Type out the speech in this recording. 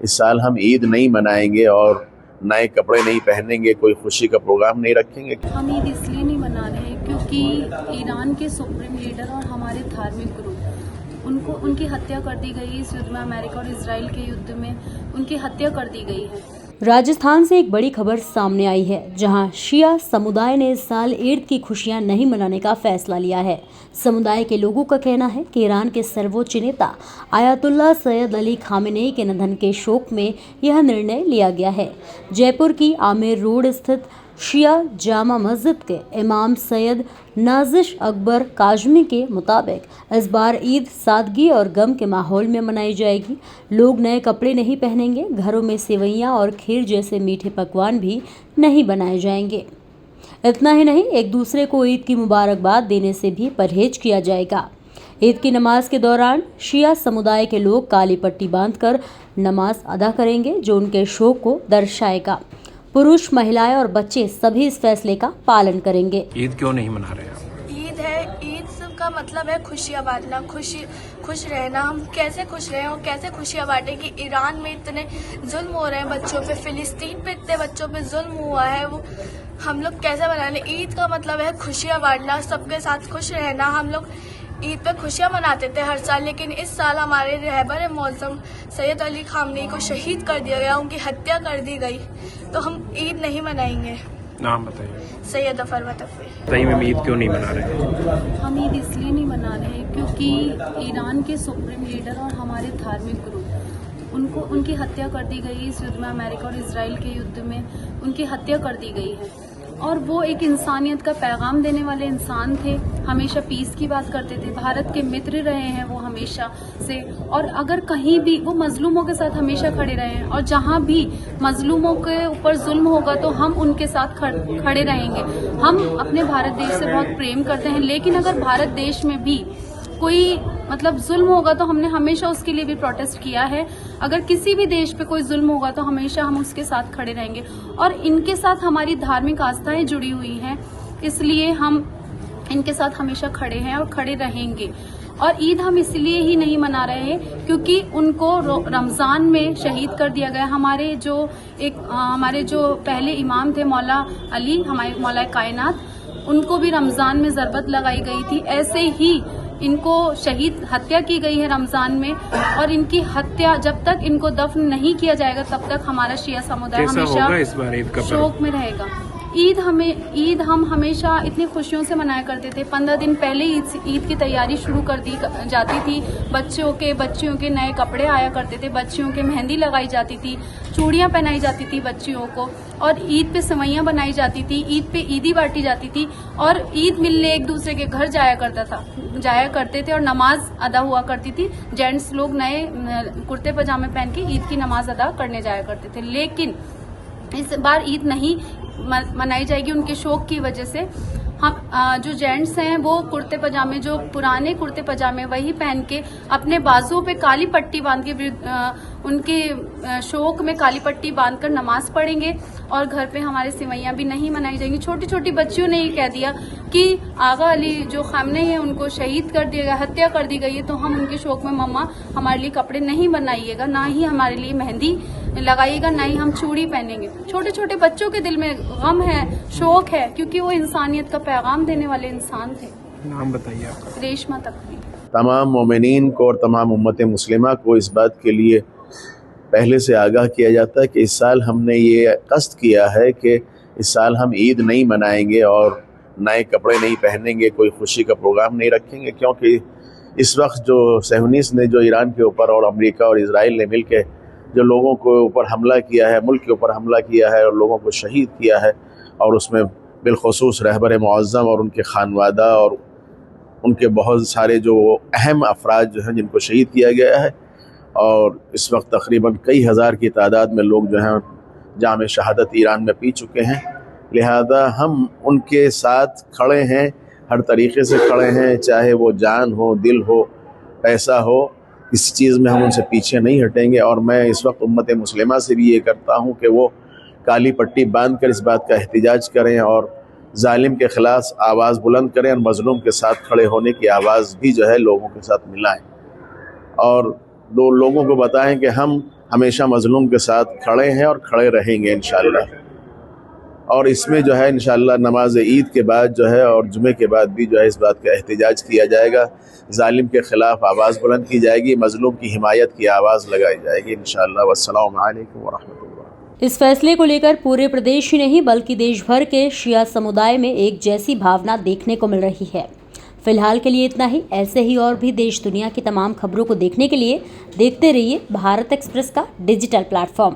इस साल हम ईद नहीं मनाएंगे और नए कपड़े नहीं पहनेंगे, कोई खुशी का प्रोग्राम नहीं रखेंगे। हम ईद इसलिए नहीं मना रहे हैं क्योंकि ईरान के सुप्रीम लीडर और हमारे धार्मिक गुरु उनकी हत्या कर दी गई। इस युद्ध में अमेरिका और इजराइल के युद्ध में उनकी हत्या कर दी गई है। राजस्थान से एक बड़ी खबर सामने आई है, जहां शिया समुदाय ने इस साल ईद की खुशियां नहीं मनाने का फैसला लिया है। समुदाय के लोगों का कहना है कि ईरान के सर्वोच्च नेता आयतुल्लाह सैयद अली खामेनेई के निधन के शोक में यह निर्णय लिया गया है। जयपुर की आमेर रोड स्थित शिया जामा मस्जिद के इमाम सैयद नाजिश अकबर काजमी के मुताबिक इस बार ईद सादगी और गम के माहौल में मनाई जाएगी। लोग नए कपड़े नहीं पहनेंगे, घरों में सेवइयां और खीर जैसे मीठे पकवान भी नहीं बनाए जाएंगे। इतना ही नहीं, एक दूसरे को ईद की मुबारकबाद देने से भी परहेज किया जाएगा। ईद की नमाज के दौरान शिया समुदाय के लोग काली पट्टी बांधकर नमाज अदा करेंगे, जो उनके शोक को दर्शाएगा। पुरुष, महिलाएं और बच्चे सभी इस फैसले का पालन करेंगे। ईद क्यों नहीं मना रहे हैं? ईद है, ईद का मतलब है खुशियाँ बांटना, खुश रहना। हम कैसे खुश रहें और कैसे खुशियाँ बांटें कि ईरान में इतने जुल्म हो रहे हैं बच्चों पे, फिलिस्तीन पे इतने बच्चों पे जुल्म हुआ है, वो हम लोग कैसे मना लें। ईद का मतलब है खुशियाँ बांटना, सबके साथ खुश रहना। हम लोग ईद पे खुशियाँ मनाते थे हर साल, लेकिन इस साल हमारे रहबर मौज़म सैयद अली खामेनेई को शहीद कर दिया गया, उनकी हत्या कर दी गई, तो हम ईद नहीं मनाएंगे। नाम बताइए। सैयद फरवत अफी। बताइए मैम, ईद क्यों नहीं मना रहे हैं? हम ईद इसलिए नहीं मना रहे हैं क्योंकि ईरान के सुप्रीम लीडर और हमारे धार्मिक गुरु उनकी हत्या कर दी गई। इस युद्ध में अमेरिका और इजराइल के युद्ध में उनकी हत्या कर दी गई है। और वो एक इंसानियत का पैगाम देने वाले इंसान थे, हमेशा पीस की बात करते थे, भारत के मित्र रहे हैं वो हमेशा से। और अगर कहीं भी वो मजलूमों के साथ हमेशा खड़े रहे हैं, और जहां भी मजलूमों के ऊपर जुल्म होगा तो हम उनके साथ खड़े रहेंगे। हम अपने भारत देश से बहुत प्रेम करते हैं, लेकिन अगर भारत देश में भी कोई जुल्म होगा तो हमने हमेशा उसके लिए भी प्रोटेस्ट किया है। अगर किसी भी देश पे कोई जुल्म होगा तो हमेशा हम उसके साथ खड़े रहेंगे, और इनके साथ हमारी धार्मिक आस्थाएं जुड़ी हुई हैं, इसलिए हम इनके साथ हमेशा खड़े हैं और खड़े रहेंगे। और ईद हम इसलिए ही नहीं मना रहे हैं क्योंकि उनको रमजान में शहीद कर दिया गया। हमारे जो पहले इमाम थे मौला अली, हमारे मौला कायनात, उनको भी रमजान में ज़रबत लगाई गई थी। ऐसे ही इनको हत्या की गई है रमजान में, और इनकी हत्या जब तक इनको दफन नहीं किया जाएगा तब तक हमारा शिया समुदाय हमेशा शोक में रहेगा। ईद हम हमेशा इतनी खुशियों से मनाया करते थे। 15 दिन पहले ईद की तैयारी शुरू कर दी जाती थी। बच्चियों के नए कपड़े आया करते थे, बच्चियों के मेहंदी लगाई जाती थी, चूड़ियां पहनाई जाती थी बच्चियों को, और ईद पे सेवइयां बनाई जाती थी, ईद पे ईदी बांटी जाती थी, और ईद मिलने एक दूसरे के घर जाया करते थे और नमाज अदा हुआ करती थी। जेंट्स लोग नए कुर्ते पजामे पहन के ईद की नमाज अदा करने जाया करते थे। लेकिन इस बार ईद नहीं मनाई जाएगी उनके शोक की वजह से। हम जो जेंट्स हैं वो कुर्ते पजामे, जो पुराने कुर्ते पजामे वही पहन के अपने बाजुओं पे काली पट्टी बांध के उनके शोक में काली पट्टी बांधकर नमाज पढ़ेंगे, और घर पे हमारे सेवइयां भी नहीं मनाई जाएंगी। छोटी छोटी बच्चियों ने ये कह दिया कि आगा अली जो खामनेई है उनको शहीद कर दिया गया, हत्या कर दी गई है, तो हम उनके शोक में मम्मा हमारे लिए कपड़े नहीं बनाइएगा, ना ही हमारे लिए मेहंदी लगाइएगा, ना ही हम चूड़ी पहनेंगे। छोटे छोटे बच्चों के दिल में गम है, शोक है, क्योंकि वो इंसानियत का पैगाम देने वाले इंसान थे। नाम बताइए आपका। रेशमा तकवी। तमाम मोमिनीन को और तमाम उम्मत मुस्लिमा को इस बात के लिए पहले से आगाह किया जाता है कि इस साल हमने ये कस्द किया है कि इस साल हम ईद नहीं मनाएंगे और नए कपड़े नहीं पहनेंगे, कोई खुशी का प्रोग्राम नहीं रखेंगे, क्योंकि इस वक्त जो सहूनीस ने जो ईरान के ऊपर और अमेरिका और इजराइल ने मिलकर जो लोगों को ऊपर हमला किया है, मुल्क के ऊपर हमला किया है और लोगों को शहीद किया है, और उसमें बिलखुसूस रहबर मुअज़्ज़म और उनके खानवादा और उनके बहुत सारे जो अहम अफराद जो हैं जिनको शहीद किया गया है, और इस वक्त तकरीबन कई हज़ार की तादाद में लोग जो हैं जाम शहादत ईरान में पी चुके हैं। लिहाजा हम उनके साथ खड़े हैं, हर तरीक़े से खड़े हैं, चाहे वो जान हो, दिल हो, पैसा हो, किसी चीज़ में हम उनसे पीछे नहीं हटेंगे। और मैं इस वक्त उम्मत मुस्लिमा से भी ये करता हूँ कि वो काली पट्टी बांध कर इस बात का एहतिजाज करें और जालिम के ख़िलाफ़ आवाज़ बुलंद करें, और मज़लूम के साथ खड़े होने की आवाज़ भी जो है लोगों के साथ मिलाएं। और दो लोगों को बताएं कि हम हमेशा मजलूम के साथ खड़े हैं और खड़े रहेंगे इंशाअल्लाह। और इसमें जो है इंशाअल्लाह नमाज ईद के बाद जो है और जुमे के बाद भी जो है इस बात का एहतजाज किया जाएगा, जालिम के खिलाफ आवाज़ बुलंद की जाएगी, मजलूम की हिमायत की आवाज़ लगाई जाएगी इंशाअल्लाह। वस्सलामु अलैकुम व रहमतुल्लाह। इस फैसले को लेकर पूरे प्रदेश ही नहीं बल्कि देश भर के शिया समुदाय में एक जैसी भावना देखने को मिल रही है। फिलहाल के लिए इतना ही। ऐसे ही और भी देश दुनिया की तमाम खबरों को देखने के लिए देखते रहिए भारत एक्सप्रेस का डिजिटल प्लेटफॉर्म।